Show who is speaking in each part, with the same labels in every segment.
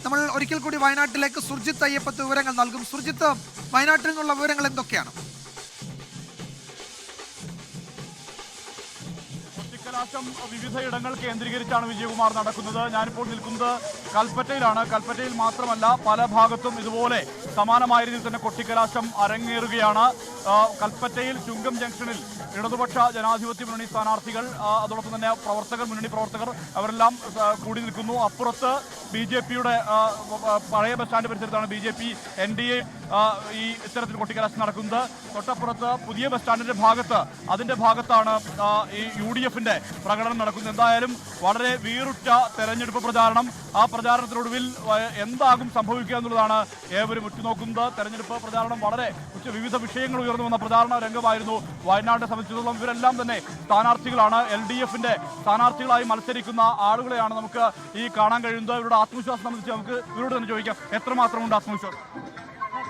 Speaker 1: നമ്മൾ ഒരിക്കൽ കൂടി വയനാട്ടിലേക്ക് സുർജിത്ത് അയ്യപ്പത്ത് വിവരങ്ങൾ നൽകും. സുർജിത്ത്, വയനാട്ടിൽ നിന്നുള്ള വിവരങ്ങൾ എന്തൊക്കെയാണ്?
Speaker 2: കൊട്ടിക്കലാശം വിവിധയിടങ്ങൾ കേന്ദ്രീകരിച്ചാണ് വിജയകുമാർ നടക്കുന്നത്. ഞാനിപ്പോൾ നിൽക്കുന്നത് കൽപ്പറ്റയിലാണ്. കൽപ്പറ്റയിൽ മാത്രമല്ല, പല ഭാഗത്തും ഇതുപോലെ സമാനമായ രീതിയിൽ തന്നെ കൊട്ടിക്കലാശം അരങ്ങേറുകയാണ്. കൽപ്പറ്റയിൽ ചുങ്കം ജംഗ്ഷനിൽ ഇടതുപക്ഷ ജനാധിപത്യ മുന്നണി സ്ഥാനാർത്ഥികൾ, അതോടൊപ്പം തന്നെ മുന്നണി പ്രവർത്തകർ അവരെല്ലാം കൂടി നിൽക്കുന്നു. അപ്പുറത്ത് BJP-യുടെ പഴയ ബസ് സ്റ്റാൻഡ് പരിസരത്താണ് BJP NDA ഈ ഇത്തരത്തിൽ കൊട്ടിക്കലാശം നടക്കുന്നത്. തൊട്ടപ്പുറത്ത് പുതിയ ബസ് സ്റ്റാൻഡിന്റെ അതിന്റെ ഭാഗത്താണ് ഈ UDF-ന്റെ പ്രകടനം നടക്കുന്നത്. എന്തായാലും വളരെ വീറുറ്റ തെരഞ്ഞെടുപ്പ് പ്രചാരണം. ആ പ്രചാരണത്തിനൊടുവിൽ എന്താകും സംഭവിക്കുക എന്നുള്ളതാണ് ഏവരും ഉറ്റുനോക്കുന്നത്. തെരഞ്ഞെടുപ്പ് പ്രചാരണം വളരെ വിവിധ വിഷയങ്ങൾ ഉയർന്നു വന്ന പ്രചാരണ രംഗമായിരുന്നു വയനാടിനെ സംബന്ധിച്ചിടത്തോളം. ഇവരെല്ലാം തന്നെ സ്ഥാനാർത്ഥികളാണ്. LDF-ന്റെ സ്ഥാനാർത്ഥികളായി മത്സരിക്കുന്ന ആളുകളെയാണ് നമുക്ക് ഈ കാണാൻ കഴിയുന്നത്. ഇവരുടെ ആത്മവിശ്വാസം സംബന്ധിച്ച് നമുക്ക് ഇവരോട് തന്നെ ചോദിക്കാം, എത്രമാത്രമുണ്ട് ആത്മവിശ്വാസം?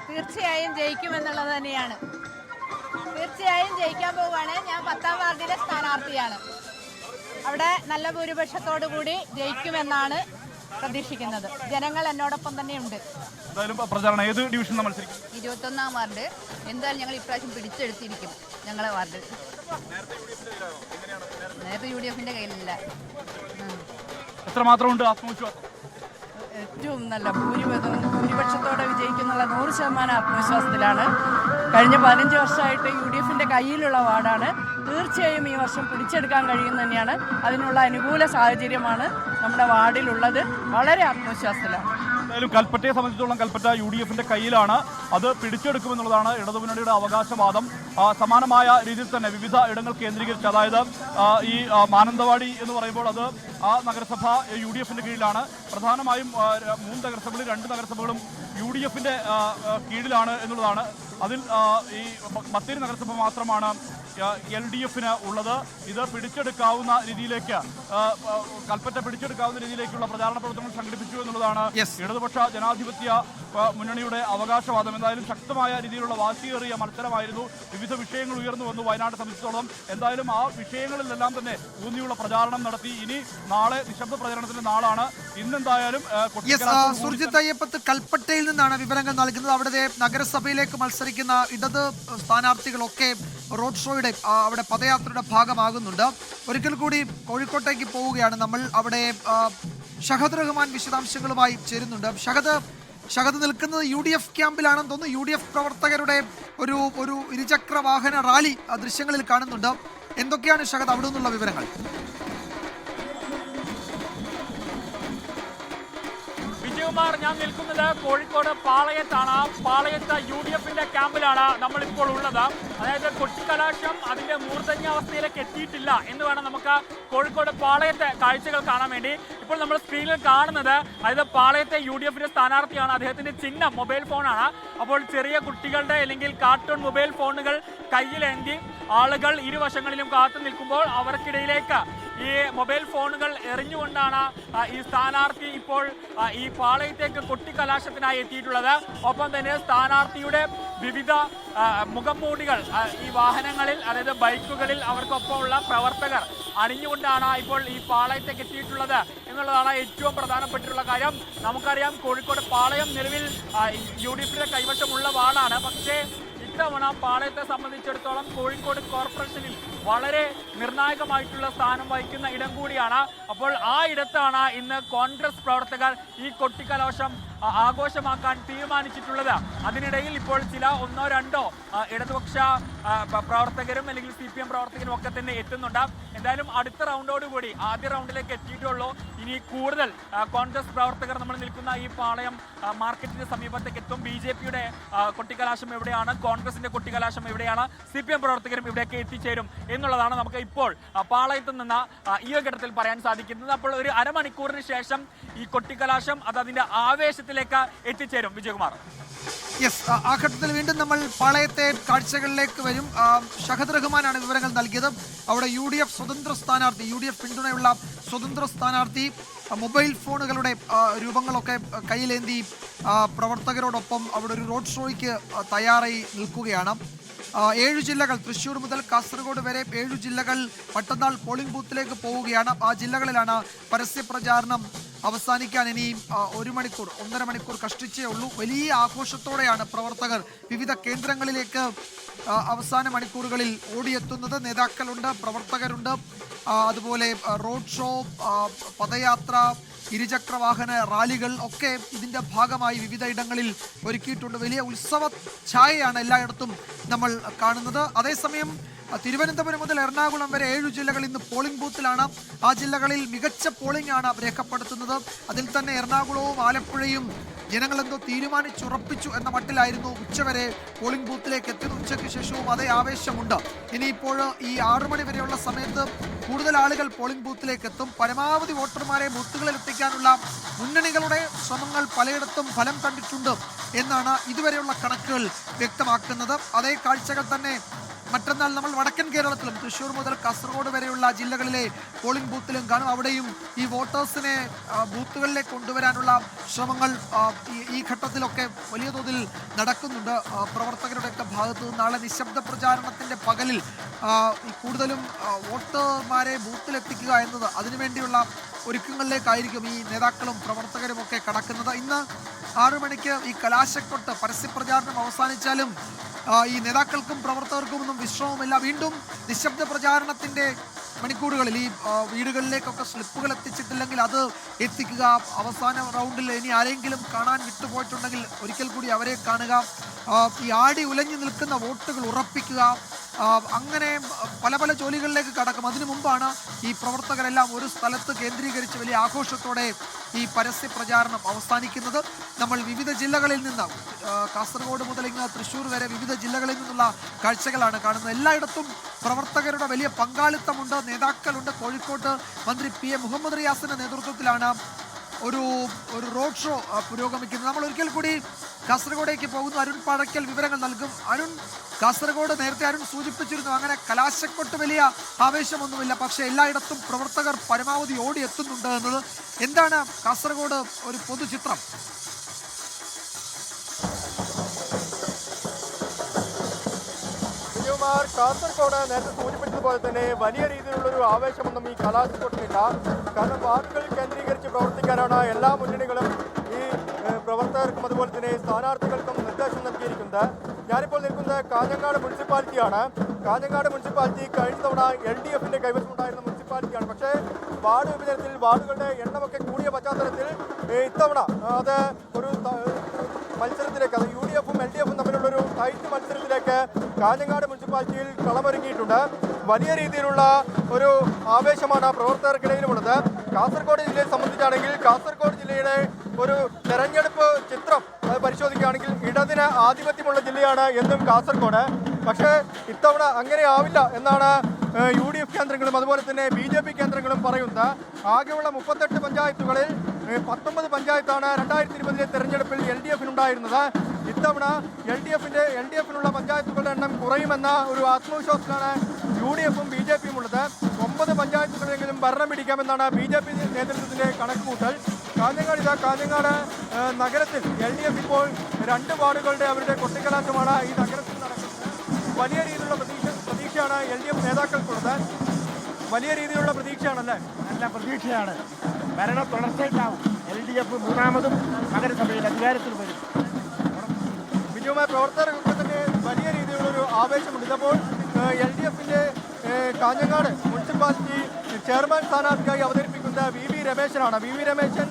Speaker 3: തീർച്ചയായും ജയിക്കുമെന്നുള്ളത് തന്നെയാണ്. തീർച്ചയായും ജയിക്കാൻ പോവുകയാണ്. ഞാൻ 10ാം വാർഡിലെ സ്ഥാനാർത്ഥിയാണ്. അവിടെ നല്ല ഭൂരിപക്ഷത്തോടു കൂടി ജയിക്കുമെന്നാണ് പ്രതീക്ഷിക്കുന്നത്. ജനങ്ങൾ എന്നോടൊപ്പം തന്നെയുണ്ട്.
Speaker 2: പ്രചാരണം ഏത് ഡിവിഷൻ മത്സരിക്കും?
Speaker 3: 21ാം വാർഡ്. എന്തായാലും ഞങ്ങൾ ഇപ്രാവശ്യം പിടിച്ചെടുത്തിരിക്കും. ഞങ്ങളെ വാർഡ് നേരത്തെ UDF-ന്റെ കയ്യിലില്ല.
Speaker 2: എത്രമാത്രമുണ്ട് ആത്മവിശ്വാസം?
Speaker 4: ഏറ്റവും നല്ല ഭൂരിപക്ഷത്തോടെ വിജയിക്കുന്നുള്ള 100% ആത്മവിശ്വാസത്തിലാണ്. കഴിഞ്ഞ 15 വർഷമായിട്ട് UDF-ന്റെ കയ്യിലുള്ള വാർഡാണ്. തീർച്ചയായും ഈ വർഷം പിടിച്ചെടുക്കാൻ കഴിയുന്ന തന്നെയാണ്. അതിനുള്ള അനുകൂല സാഹചര്യമാണ് നമ്മുടെ വാർഡിലുള്ളത്. വളരെ ആത്മവിശ്വാസത്തിലാണ്.
Speaker 2: എന്തായാലും കൽപ്പറ്റയെ സംബന്ധിച്ചിടത്തോളം കൽപ്പറ്റ UDF-ന്റെ കയ്യിലാണ്. അത് പിടിച്ചെടുക്കുമെന്നുള്ളതാണ് ഇടതുമുന്നണിയുടെ അവകാശവാദം. സമാനമായ രീതിയിൽ തന്നെ വിവിധ ഇടങ്ങൾ കേന്ദ്രീകരിച്ച്, അതായത് ഈ മാനന്തവാടി എന്ന് പറയുമ്പോൾ അത് ആ നഗരസഭ UDF-ന്റെ കീഴിലാണ്. പ്രധാനമായും 3 നഗരസഭകളിൽ 2 നഗരസഭകളും UDF-ന്റെ കീഴിലാണ് എന്നുള്ളതാണ്. അതിൽ ഈ ബത്തേരി നഗരസഭ മാത്രമാണ് LDF-ന് ഉള്ളത്. ഇത് പിടിച്ചെടുക്കാവുന്ന രീതിയിലേക്ക് കൽപ്പറ്റ പിടിച്ചെടുക്കാവുന്ന രീതിയിലേക്കുള്ള പ്രചാരണ പ്രവർത്തനങ്ങൾ സംഘടിപ്പിച്ചു എന്നുള്ളതാണ് ഇടതുപക്ഷ ജനാധിപത്യ മുന്നണിയുടെ അവകാശവാദം. എന്തായാലും ശക്തമായ രീതിയിലുള്ള വാശിയേറിയ മത്സരമായിരുന്നു. വിവിധ വിഷയങ്ങൾ ഉയർന്നു വന്നു വയനാട് സംബന്ധിച്ചിടത്തോളം. എന്തായാലും ആ വിഷയങ്ങളിലെല്ലാം തന്നെ ഊന്നിയുള്ള പ്രചാരണം നടത്തി. ഇനി നാളെ നിശബ്ദ പ്രചരണത്തിന്റെ നാളാണ്. ഇന്നെന്തായാലും
Speaker 1: സുർജിത്ത് അയ്യപ്പത്ത് കൽപ്പറ്റയിൽ നിന്നാണ് വിവരങ്ങൾ നൽകുന്നത്. അവിടുത്തെ നഗരസഭയിലേക്ക് മത്സരിക്കുന്ന ഇടത് സ്ഥാനാർത്ഥികളൊക്കെ റോഡ് ഷോയുടെ അവിടെ പദയാത്രയുടെ ഭാഗമാകുന്നുണ്ട്. ഒരിക്കൽ കൂടി കോഴിക്കോട്ടേക്ക് പോവുകയാണ് നമ്മൾ. അവിടെ ഷഹദ് റഹ്മാൻ വിശദാംശങ്ങളുമായി ചേരുന്നുണ്ട്. ഷഹദ് നിൽക്കുന്നത് UDF ക്യാമ്പിലാണെന്ന് തോന്നുന്നു. UDF പ്രവർത്തകരുടെ ഒരു ഇരുചക്ര വാഹന റാലി ദൃശ്യങ്ങളിൽ കാണുന്നുണ്ട്. എന്തൊക്കെയാണ് ഷഹദ് അവിടെ നിന്നുള്ള വിവരങ്ങൾ?
Speaker 5: വിജയകുമാർ, ഞാൻ നിൽക്കുന്നത് കോഴിക്കോട് പാളയത്താണ്. പാളയത്ത് UDF-ന്റെ ക്യാമ്പിലാണ് നമ്മളിപ്പോൾ ഉള്ളത്. അതായത് കൊട്ടിക്കലാശം അതിന്റെ മൂർധന്യാവസ്ഥയിലേക്ക് എത്തിയിട്ടില്ല എന്ന് വേണം നമുക്ക് കോഴിക്കോട് പാളയത്തെ കാഴ്ചകൾ കാണാൻ വേണ്ടി. ഇപ്പോൾ നമ്മൾ സ്ക്രീനിൽ കാണുന്നത് അതായത് പാളയത്തെ UDF-ന്റെ സ്ഥാനാർത്ഥിയാണ്. അദ്ദേഹത്തിന്റെ ചിഹ്നം മൊബൈൽ ഫോണാണ്. അപ്പോൾ ചെറിയ കുട്ടികളുടെ അല്ലെങ്കിൽ കാർട്ടൂൺ മൊബൈൽ ഫോണുകൾ കയ്യിലേന്തി ആളുകൾ ഇരുവശങ്ങളിലും കാത്തു നിൽക്കുമ്പോൾ അവർക്കിടയിലേക്ക് ഈ മൊബൈൽ ഫോണുകൾ എറിഞ്ഞുകൊണ്ടാണ് ഈ സ്ഥാനാർത്ഥി ഇപ്പോൾ ഈ പാളയത്തേക്ക് കൊട്ടിക്കലാശത്തിനായി എത്തിയിട്ടുള്ളത്. ഒപ്പം തന്നെ സ്ഥാനാർത്ഥിയുടെ വിവിധ മുഖംമൂടികൾ ഈ വാഹനങ്ങളിൽ, അതായത് ബൈക്കുകളിൽ അവർക്കൊപ്പമുള്ള പ്രവർത്തകർ അണിഞ്ഞുകൊണ്ടാണ് ഇപ്പോൾ ഈ പാളയത്തേക്ക് എത്തിയിട്ടുള്ളത് എന്നുള്ളതാണ് ഏറ്റവും പ്രധാനപ്പെട്ടിട്ടുള്ള കാര്യം. നമുക്കറിയാം, കോഴിക്കോട് പാളയം നിലവിൽ UDF-ന്റെ കൈവശമുള്ള വാർഡാണ്. പക്ഷേ ഇത്തവണ പാളയത്തെ സംബന്ധിച്ചിടത്തോളം കോഴിക്കോട് കോർപ്പറേഷനിൽ വളരെ നിർണായകമായിട്ടുള്ള സ്ഥാനം വഹിക്കുന്ന ഇടം കൂടിയാണ്. അപ്പോൾ ആ ഇടത്താണ് ഇന്ന് കോൺഗ്രസ് പ്രവർത്തകർ ഈ കൊട്ടിക്കലാശം ആഘോഷമാക്കാൻ തീരുമാനിച്ചിട്ടുള്ളത്. അതിനിടയിൽ ഇപ്പോൾ ചില 1-2 ഇടതുപക്ഷ പ്രവർത്തകരും അല്ലെങ്കിൽ CPM പ്രവർത്തകരും ഒക്കെ തന്നെ എത്തുന്നുണ്ട്. എന്തായാലും അടുത്ത റൗണ്ടോടുകൂടി, ആദ്യ റൗണ്ടിലേക്ക് എത്തിയിട്ടുള്ളൂ. ഇനി കൂടുതൽ കോൺഗ്രസ് പ്രവർത്തകർ നമ്മൾ നിൽക്കുന്ന ഈ പാളയം മാർക്കറ്റിന് സമീപത്തേക്ക് എത്തും. BJP-യുടെ കൊട്ടിക്കലാശം എവിടെയാണ്, കോൺഗ്രസിന്റെ കൊട്ടിക്കലാശം എവിടെയാണ്, CPM പ്രവർത്തകരും ഇവിടെയൊക്കെ എത്തിച്ചേരും എന്നുള്ളതാണ് നമുക്ക് ഇപ്പോൾ പാളയത്ത് നിന്ന് ഈ ഘട്ടത്തിൽ പറയാൻ സാധിക്കുന്നത്. അപ്പോൾ ഒരു അരമണിക്കൂറിന് ശേഷം ഈ കൊട്ടിക്കലാശം അതിന്റെ ആവേശത്തിലേക്ക് എത്തിച്ചേരും. വിജയകുമാർ,
Speaker 1: ആ ഘട്ടത്തിൽ വീണ്ടും നമ്മൾ പാളയത്തെ കാഴ്ചകളിലേക്ക് വരും. ഷഹദ് റഹ്മാനാണ് വിവരങ്ങൾ നൽകിയത്. അവിടെ UDF സ്വതന്ത്ര സ്ഥാനാർത്ഥി, UDF പിന്തുണയുള്ള സ്വതന്ത്ര സ്ഥാനാർത്ഥി മൊബൈൽ ഫോണുകളുടെ രൂപങ്ങളൊക്കെ കയ്യിലേന്തി പ്രവർത്തകരോടൊപ്പം അവിടെ ഒരു റോഡ് ഷോയ്ക്ക് തയ്യാറായി നിൽക്കുകയാണ്. 7 ജില്ലകൾ, തൃശ്ശൂർ മുതൽ കാസർഗോഡ് വരെ 7 ജില്ലകൾ മറ്റന്നാൾ പോളിംഗ് ബൂത്തിലേക്ക് പോവുകയാണ്. ആ ജില്ലകളിലാണ് പരസ്യ പ്രചാരണം അവസാനിക്കാൻ ഇനിയും 1 മണിക്കൂർ 1.5 മണിക്കൂർ കഷ്ടിച്ചേ ഉള്ളൂ. വലിയ ആഘോഷത്തോടെയാണ് പ്രവർത്തകർ വിവിധ കേന്ദ്രങ്ങളിലേക്ക് അവസാന മണിക്കൂറുകളിൽ ഓടിയെത്തുന്നത്. നേതാക്കളുണ്ട്, പ്രവർത്തകരുണ്ട്, അതുപോലെ റോഡ് ഷോ, പദയാത്ര, ഇരുചക്രവാഹന റാലികൾ ഒക്കെ ഇതിൻ്റെ ഭാഗമായി വിവിധ ഇടങ്ങളിൽ ഒരുക്കിയിട്ടുണ്ട്. വലിയ ഉത്സവ ഛായയാണ് എല്ലായിടത്തും നമ്മൾ കാണുന്നത്. അതേസമയം തിരുവനന്തപുരം മുതൽ എറണാകുളം വരെ 7 ജില്ലകൾ ഇന്ന് പോളിംഗ് ബൂത്തിലാണ്. ആ ജില്ലകളിൽ മികച്ച പോളിംഗ് ആണ് രേഖപ്പെടുത്തുന്നത്. അതിൽ തന്നെ എറണാകുളവും ആലപ്പുഴയും ജനങ്ങളെന്തോ തീരുമാനിച്ചുറപ്പിച്ചു എന്ന മട്ടിലായിരുന്നു ഉച്ചവരെ പോളിംഗ് ബൂത്തിലേക്ക് എത്തുന്ന. ഉച്ചയ്ക്ക് ശേഷവും അതേ ആവേശമുണ്ട്. ഇനിയിപ്പോൾ ഈ 6 മണി വരെയുള്ള സമയത്ത് കൂടുതൽ ആളുകൾ പോളിംഗ് ബൂത്തിലേക്ക് എത്തും. പരമാവധി വോട്ടർമാരെ ബൂത്തുകളിൽ എത്തിക്കാനുള്ള മുന്നണികളുടെ ശ്രമങ്ങൾ പലയിടത്തും ഫലം കണ്ടിട്ടുണ്ട് എന്നാണ് ഇതുവരെയുള്ള കണക്കുകൾ വ്യക്തമാക്കുന്നത്. അതേ കാഴ്ചകൾ തന്നെ മറ്റന്നാൾ നമ്മൾ വടക്കൻ കേരളത്തിലും തൃശ്ശൂർ മുതൽ കാസർഗോഡ് വരെയുള്ള ജില്ലകളിലെ പോളിംഗ് ബൂത്തിലും കാണും. അവിടെയും ഈ വോട്ടേഴ്സിനെ ബൂത്തുകളിലേക്ക് കൊണ്ടുവരാനുള്ള ശ്രമങ്ങൾ ഈ ഘട്ടത്തിലൊക്കെ വലിയ തോതിൽ നടക്കുന്നുണ്ട് പ്രവർത്തകരുടെയൊക്കെ ഭാഗത്തു നിന്ന്. നാളെ നിശബ്ദ പ്രചാരണത്തിൻ്റെ പകലിൽ ഈ കൂടുതലും വോട്ടർമാരെ ബൂത്തിലെത്തിക്കുക എന്നത് അതിനുവേണ്ടിയുള്ള ഒരുക്കങ്ങളിലേക്കായിരിക്കും ഈ നേതാക്കളും പ്രവർത്തകരും ഒക്കെ കടക്കുന്നത്. ഇന്ന് 6 മണിക്ക് ഈ കലാശക്കൊട്ട് പരസ്യപ്രചാരണം അവസാനിച്ചാലും ഈ നേതാക്കൾക്കും പ്രവർത്തകർക്കും ഒന്നും വിശ്രമമില്ല. വീണ്ടും നിശബ്ദ പ്രചാരണത്തിൻ്റെ മണിക്കൂറുകളിൽ ഈ വീടുകളിലേക്കൊക്കെ സ്ലിപ്പുകൾ എത്തിച്ചിട്ടില്ലെങ്കിൽ അത് എത്തിക്കുക. അവസാന റൗണ്ടിൽ ഇനി ആരെങ്കിലും കാണാൻ വിട്ടുപോയിട്ടുണ്ടെങ്കിൽ ഒരിക്കൽ കൂടി അവരെ കാണുക. ഈ ആടി ഉലഞ്ഞു നിൽക്കുന്ന വോട്ടുകൾ ഉറപ്പിക്കുക. അങ്ങനെ പല പല ജോലികളിലേക്ക് കടക്കും. അതിനു മുമ്പാണ് ഈ പ്രവർത്തകരെല്ലാം ഒരു സ്ഥലത്ത് കേന്ദ്രീകരിച്ച് വലിയ ആഘോഷത്തോടെ ഈ പരസ്യ പ്രചാരണം അവസാനിക്കുന്നത്. നമ്മൾ വിവിധ ജില്ലകളിൽ നിന്ന് കാസർഗോഡ് മുതൽ ഇങ്ങ് തൃശ്ശൂർ വരെ വിവിധ ജില്ലകളിൽ നിന്നുള്ള കാഴ്ചകളാണ് കാണുന്നത്. എല്ലായിടത്തും പ്രവർത്തകരുടെ വലിയ പങ്കാളിത്തമുണ്ട്, നേതാക്കളുണ്ട്. കോഴിക്കോട്ട് മന്ത്രി PM മുഹമ്മദ് റിയാസിന്റെ നേതൃത്വത്തിലാണ് ഒരു റോഡ് ഷോ പുരോഗമിക്കുന്നത്. നമ്മൾ ഒരിക്കൽ കൂടി കാസർഗോഡേക്ക് പോകുന്നു. അരുൺ പാഴക്കൽ വിവരങ്ങൾ നൽകും. അരുൺ, കാസർഗോഡ് നേരത്തെ അരുൺ സൂചിപ്പിച്ചിരുന്നു, അങ്ങനെ കലാശക്കൊട്ട് വലിയ ആവേശമൊന്നുമില്ല, പക്ഷേ എല്ലായിടത്തും പ്രവർത്തകർ പരമാവധി ഓടിയെത്തുന്നുണ്ട് എന്നത്. എന്താണ് കാസർഗോഡ് ഒരു പൊതുചിത്രം?
Speaker 6: കാസർഗോഡ് നേരത്തെ സൂചിപ്പിച്ചതുപോലെ തന്നെ വലിയ രീതിയിലുള്ളൊരു ആവേശമൊന്നും ഈ കലാശക്കൊട്ടിനില്ല. കാരണം വാർഡുകൾ കേന്ദ്രീകരിച്ച് പ്രവർത്തിക്കാനാണ് എല്ലാ മുന്നണികളും ഈ പ്രവർത്തകർക്കും അതുപോലെ തന്നെ സ്ഥാനാർത്ഥികൾക്കും നിർദ്ദേശം നൽകിയിരിക്കുന്നത്. ഞാനിപ്പോൾ നിൽക്കുന്നത് കാഞ്ഞങ്ങാട് മുനിസിപ്പാലിറ്റിയാണ്. കാഞ്ഞങ്ങാട് മുനിസിപ്പാലിറ്റി കഴിഞ്ഞ തവണ LDFിൻ്റെ കൈവശമുണ്ടായിരുന്ന മുനിസിപ്പാലിറ്റിയാണ്. പക്ഷേ വാർഡ് വിഭജനത്തിൽ വാർഡുകളുടെ എണ്ണമൊക്കെ കൂടിയ പശ്ചാത്തലത്തിൽ ഇത്തവണ അത് ഒരു മത്സരത്തിലേക്ക്, അത് UDFും LDFും തമ്മിലുള്ളൊരു ടൈറ്റ് മത്സരത്തിലേക്ക് കാഞ്ഞങ്ങാട് മുനിസിപ്പാലിറ്റിയിൽ കളമൊരുങ്ങിയിട്ടുണ്ട്. വലിയ രീതിയിലുള്ള ഒരു ആവേശമാണ് പ്രവർത്തകർക്കിടയിലുമുള്ളത്. കാസർഗോഡ് ജില്ലയെ സംബന്ധിച്ചാണെങ്കിൽ കാസർഗോഡ് ജില്ലയുടെ ഒരു തെരഞ്ഞെടുപ്പ് ചിത്രം പരിശോധിക്കുകയാണെങ്കിൽ ഇടതിന് ആധിപത്യമുള്ള ജില്ലയാണ് എന്നും കാസർഗോഡ്. പക്ഷേ ഇത്തവണ അങ്ങനെ ആവില്ല എന്നാണ് UDF കേന്ദ്രങ്ങളും അതുപോലെ തന്നെ BJP കേന്ദ്രങ്ങളും പറയുന്നത്. ആകെയുള്ള 38 പഞ്ചായത്തുകളിൽ 19 പഞ്ചായത്താണ് 2020 തെരഞ്ഞെടുപ്പിൽ LDFിനുണ്ടായിരുന്നത്. ഇത്തവണ LDFിനുള്ള പഞ്ചായത്തുകളുടെ എണ്ണം കുറയുമെന്ന ഒരു ആത്മവിശ്വാസത്തിലാണ് UDFും BJPയും ഉള്ളത്. 9 പഞ്ചായത്തുകളെങ്കിലും ഭരണം പിടിക്കാമെന്നാണ് BJP നേതൃത്വത്തിൻ്റെ കണക്കുകൂട്ടൽ. കാഞ്ഞങ്ങാട് നഗരത്തിൽ LDF ഇപ്പോൾ 2 വാർഡുകളുടെ അവരുടെ കൊട്ടിക്കലാശമാണ് ഈ നഗരത്തിൽ നടക്കുന്നത്. വലിയ രീതിയിലുള്ള പ്രതീക്ഷയാണ് LDF നേതാക്കൾക്കുള്ളത്. വലിയ രീതിയിലുള്ള പ്രതീക്ഷയാണല്ലേ?
Speaker 7: നല്ല പ്രതീക്ഷയാണ്. ഭരണ തുടർച്ചയുണ്ടാവും. LDF മൂന്നാമതും നഗരസഭയിൽ അധികാരത്തിൽ വരും.
Speaker 6: വിജയവുമായ പ്രവർത്തകർക്ക് തന്നെ വലിയ രീതിയിലുള്ളൊരു ആവേശമുണ്ട്. ഇതപ്പോൾ LDFിൻ്റെ കാഞ്ഞങ്ങാട് മുനിസിപ്പാലിറ്റി ചെയർമാൻ സ്ഥാനാർത്ഥിയായി അവതരിപ്പിക്കുന്നത് VV രമേശനാണ്. VV രമേശൻ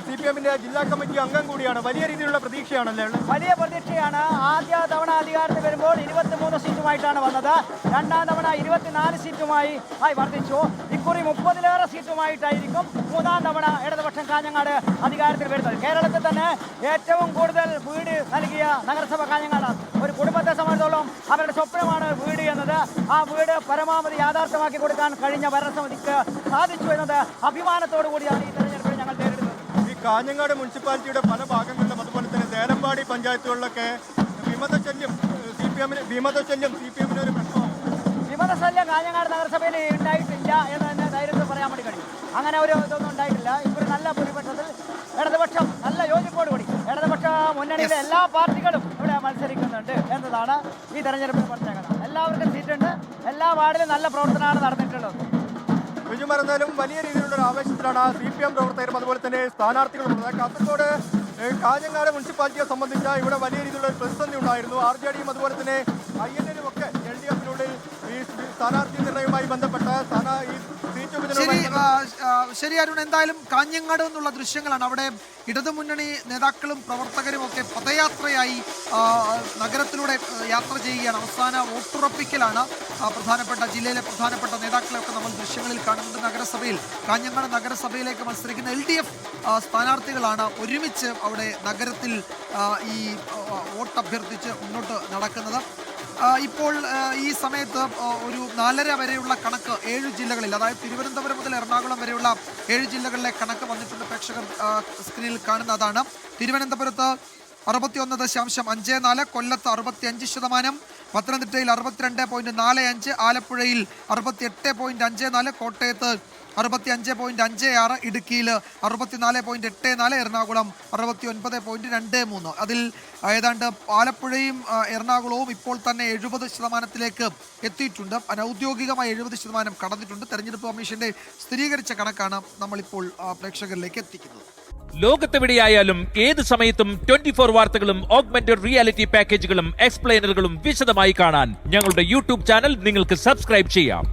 Speaker 6: CPMന്റെ ജില്ലാ കമ്മിറ്റി അംഗം കൂടിയാണ്. വലിയ രീതിയിലുള്ള പ്രതീക്ഷയാണല്ലേ?
Speaker 8: വലിയ പ്രതീക്ഷയാണ്. ആദ്യ തവണ അധികാരത്തിൽ വരുമ്പോൾ 23 സീറ്റുമായിട്ടാണ് വന്നത്. രണ്ടാം തവണ 24 സീറ്റുമായി വർദ്ധിച്ചു. ഇക്കുറി 30-ലേറെ സീറ്റുമായിട്ടായിരിക്കും മൂന്നാം തവണ ഇടതുപക്ഷം കാഞ്ഞങ്ങാട് അധികാരത്തിൽ വരുന്നത്. കേരളത്തിൽ തന്നെ ഏറ്റവും കൂടുതൽ വീട് നൽകിയ നഗരസഭ കാഞ്ഞങ്ങാടാണ്. ഒരു കുടുംബത്തെ സംബന്ധിച്ചോളം അവരുടെ സ്വപ്നമാണ് വീട് എന്നത്. ആ വീട് പരമാവധി യാഥാർത്ഥ്യമാക്കി കൊടുക്കാൻ കഴിഞ്ഞ ഭരണസമിതിക്ക് സാധിച്ചു എന്നത് അഭിമാനത്തോടു കൂടിയാണ് ഈ തെരഞ്ഞെടുപ്പിൽ ഞങ്ങൾ നേരിടുന്നത്.
Speaker 6: കാഞ്ഞങ്ങാട് മുനിസിപ്പാലിറ്റിയുടെ പല ഭാഗങ്ങളിലും അതുപോലെ തന്നെ ദേലമ്പാടി പഞ്ചായത്തുകളിലൊക്കെ വിമതശല്യം CPMന് ഒരു പ്രശ്നമാണ്.
Speaker 8: വിമതശല്യം കാഞ്ഞങ്ങാട് നഗരസഭയിൽ ഉണ്ടായിട്ടില്ല എന്ന് തന്നെ ധൈര്യത്തിൽ പറയാൻ വേണ്ടി കഴിയും. അങ്ങനെ ഒരു ഇതൊന്നും ഉണ്ടായിട്ടില്ല. ഇപ്പോൾ നല്ല ഭൂരിപക്ഷത്തിൽ ഇടതുപക്ഷം നല്ല യോജിപ്പോടുകൂടി ഇടതുപക്ഷ മുന്നണിയിലെ എല്ലാ പാർട്ടികളും ഇവിടെ മത്സരിക്കുന്നുണ്ട് എന്നതാണ് ഈ തെരഞ്ഞെടുപ്പിൽ പ്രത്യേകത. എല്ലാവർക്കും സീറ്റുണ്ട്, എല്ലാ വാർഡിലും നല്ല പ്രവർത്തനമാണ് നടന്നിട്ടുള്ളത്.
Speaker 6: ബിജുമാർ, എന്തായാലും വലിയ രീതിയിലുള്ള ഒരു ആവേശത്തിലാണ് CPM പ്രവർത്തകരും അതുപോലെ തന്നെ സ്ഥാനാർത്ഥികളുള്ളത്. കാസർഗോഡ് കാഞ്ഞങ്ങാട് മുനിസിപ്പാലിറ്റിയെ സംബന്ധിച്ച ഇവിടെ വലിയ രീതിയിലുള്ള ഒരു പ്രതിസന്ധി ഉണ്ടായിരുന്നു. RJDയും അതുപോലെ തന്നെ INLും ഒക്കെ LDFിനുള്ളിൽ ഈ സ്ഥാനാർത്ഥി നിർണയവുമായി ബന്ധപ്പെട്ട
Speaker 1: ശരി അരുൺ, എന്തായാലും കാഞ്ഞങ്ങാട് എന്നുള്ള ദൃശ്യങ്ങളാണ്. അവിടെ ഇടതുമുന്നണി നേതാക്കളും പ്രവർത്തകരും ഒക്കെ പദയാത്രയായി നഗരത്തിലൂടെ യാത്ര ചെയ്യുകയാണ്. അവസാന വോട്ടുറപ്പിക്കലാണ്. പ്രധാനപ്പെട്ട ജില്ലയിലെ പ്രധാനപ്പെട്ട നേതാക്കളെയൊക്കെ നമ്മൾ ദൃശ്യങ്ങളിൽ കാണുന്നുണ്ട്. നഗരസഭയിൽ കാഞ്ഞങ്ങാട് നഗരസഭയിലേക്ക് മത്സരിക്കുന്ന LDF സ്ഥാനാർത്ഥികളാണ് ഒരുമിച്ച് അവിടെ നഗരത്തിൽ ഈ വോട്ട് അഭ്യർത്ഥിച്ച് മുന്നോട്ട് നടക്കുന്നത്. ഇപ്പോൾ ഈ സമയത്ത് ഒരു 4:30 വരെയുള്ള കണക്ക് 7 ജില്ലകളിൽ, അതായത് തിരുവനന്തപുരം മുതൽ എറണാകുളം വരെയുള്ള 7 ജില്ലകളിലെ കണക്ക് വന്നിട്ടുണ്ട്. പ്രേക്ഷകർ സ്ക്രീനിൽ കാണുന്നതാണ്. തിരുവനന്തപുരത്ത് 61.54, കൊല്ലത്ത് 65%, പത്തനംതിട്ടയിൽ 62.45, ആലപ്പുഴയിൽ 68.54, കോട്ടയത്ത് 65.56, ഇടുക്കിയിൽ 64.84, എറണാകുളം 69.23. അതിൽ ഏതാണ്ട് ആലപ്പുഴയും എറണാകുളവും ഇപ്പോൾ തന്നെ 70% എത്തിയിട്ടുണ്ട്. അനൗദ്യോഗികമായി 70% കടന്നിട്ടുണ്ട്. തെരഞ്ഞെടുപ്പ് കമ്മീഷന്റെ സ്ഥിരീകരിച്ച കണക്കാണ് നമ്മളിപ്പോൾ പ്രേക്ഷകരിലേക്ക് എത്തിക്കുന്നത്.
Speaker 5: ലോകത്തെവിടെയായാലും ഏത് സമയത്തും 24 വാർത്തകളും ഓഗ്മെന്റഡ് റിയാലിറ്റി പാക്കേജുകളും എക്സ്പ്ലെയിനറുകളും വിശദമായി കാണാൻ ഞങ്ങളുടെ YouTube ചാനൽ നിങ്ങൾക്ക് സബ്സ്ക്രൈബ് ചെയ്യാം.